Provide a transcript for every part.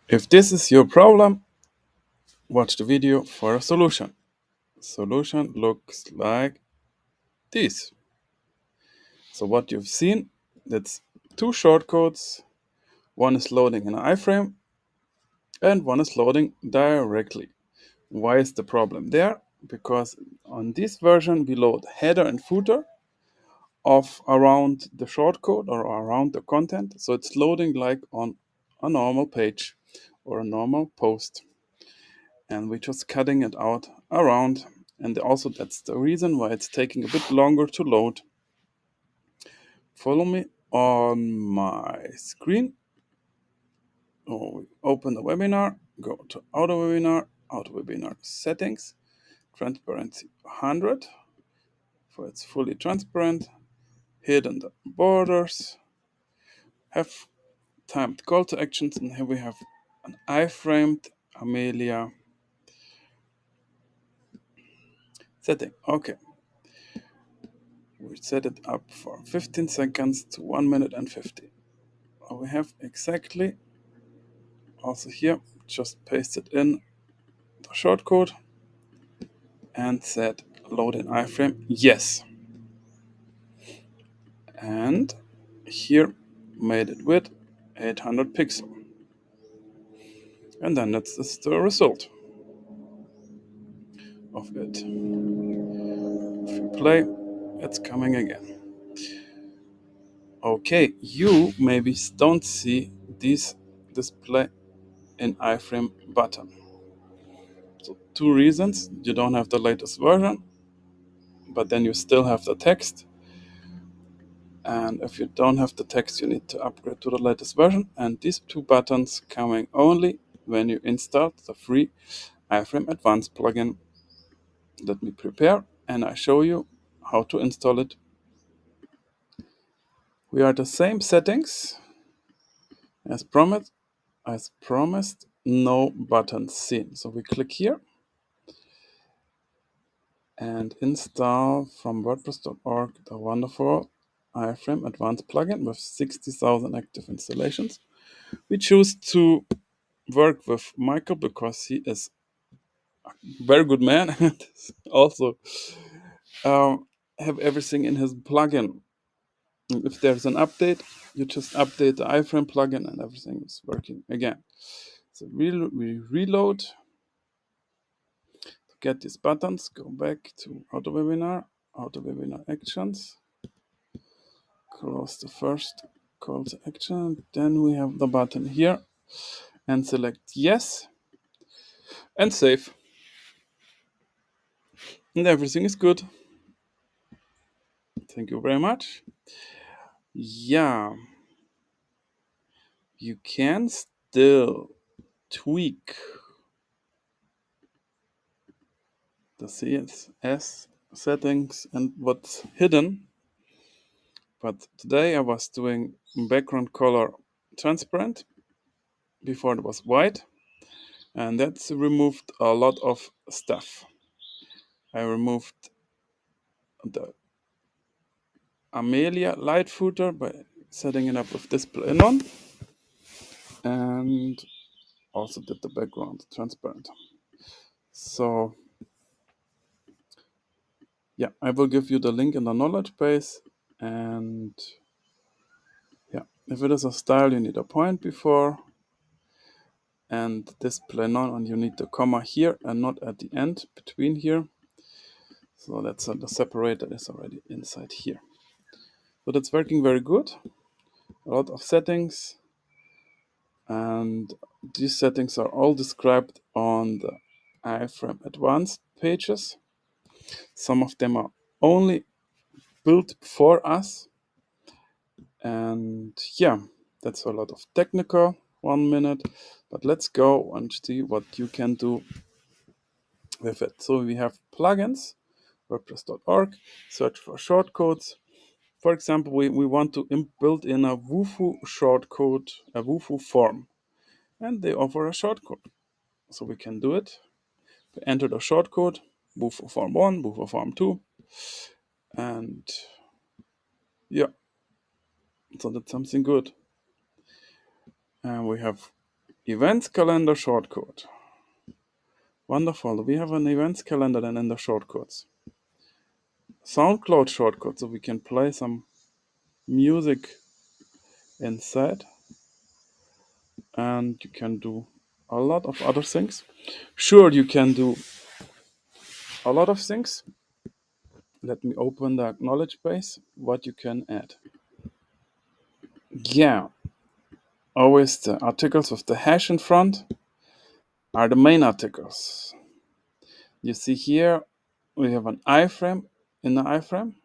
If this is your problem, watch the video for a solution. Solution looks like this. So what you've seen, that's two shortcodes. One is loading in an iframe and one is loading directly. Why is the problem there? Because on this version we load header and footer of around the shortcode or around the content. So it's loading like on a normal page or a normal post. And we're just cutting it out around. And also that's the reason why it's taking a bit longer to load. Follow me on my screen. We open the webinar, go to auto webinar settings, transparency 100, for it's fully transparent, hidden the borders, have timed call to actions, and here we have an iframed Amelia setting. Okay, we set it up for 15 seconds to 1 minute and 50. We have exactly also here, just pasted in the shortcode and said load in iframe, yes. And here made it with 800 pixel. And then that's the result of it. If you play, it's coming again. Okay, you maybe don't see this display in iframe button. So two reasons: you don't have the latest version, but then you still have the text. And if you don't have the text, you need to upgrade to the latest version. And these two buttons coming only when you install the free iframe Advanced plugin. Let me prepare and I show you how to install it. We are the same settings as promised, no button seen. So we click here and install from WordPress.org the wonderful iframe Advanced plugin with 60,000 active installations. We choose to work with Michael because he is a very good man and also have everything in his plugin. And if there's an update, you just update the iframe plugin and everything is working again. So we reload to get these buttons. Go back to auto webinar actions. Close the first call to action. Then we have the button here and select yes and save. And everything is good. Thank you very much. Yeah, you can still tweak the CSS settings and what's hidden. But today I was doing background color transparent. Before it was white. And that's removed a lot of stuff. I removed the Amelia light footer by setting it up with display none. And also did the background transparent. So yeah, I will give you the link in the knowledge base. And yeah, if it is a style, you need a point before and display none, and you need the comma here and not at the end between here. So that's the separator is already inside here. So that's working very good. A lot of settings, and these settings are all described on the iframe Advanced pages. Some of them are only built for us. And yeah, that's a lot of technical 1 minute, but let's go and see what you can do with it. So we have plugins, WordPress.org, search for shortcodes. For example, we want to build in a Wufoo shortcode, a Wufoo form, and they offer a shortcode. So we can do it. We enter the shortcode, Wufoo form 1, Wufoo form 2, and yeah, so that's something good. And we have Events calendar shortcode. Wonderful. We have an events calendar then in the shortcodes. SoundCloud shortcode, so we can play some music inside, and you can do a lot of other things. Sure, you can do a lot of things. Let me open the knowledge base. What you can add. Yeah, always the articles with the hash in front are the main articles. You see here we have an iframe in the iframe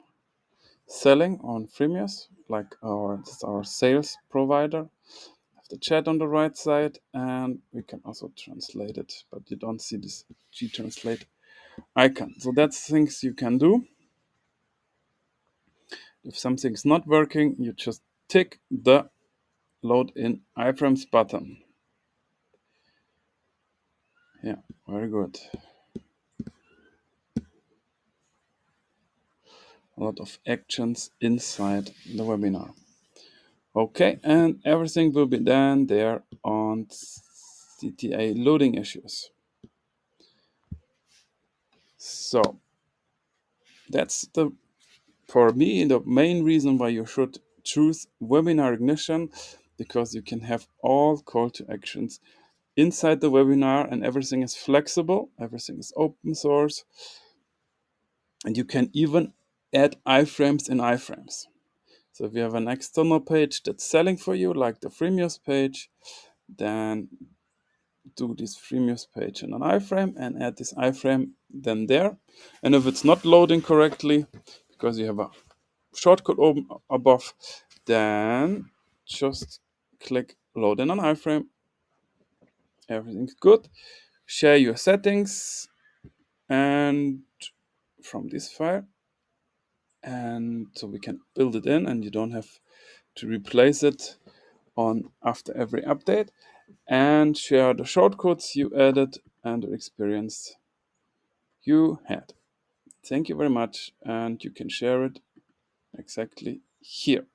selling on Freemius, like this is our sales provider. Have the chat on the right side, and we can also translate it, but you don't see this G translate icon. So that's things you can do. If something's not working, you just tick the load in iframes button. Yeah, very good. A lot of actions inside the webinar. Okay, and everything will be done there on CTA loading issues. So that's for me the main reason why you should choose Webinar Ignition, because you can have all call to actions inside the webinar, and everything is flexible, everything is open source, and you can even add iframes in iframes. So if you have an external page that's selling for you, like the Freemius page, then do this Freemius page in an iframe and add this iframe then there. And if it's not loading correctly because you have a shortcut open above, then just click load in an iframe. Everything's good. Share your settings and from this file, and so we can build it in and you don't have to replace it on after every update, and share the shortcuts you added and the experience you had. Thank you very much, and you can share it exactly here.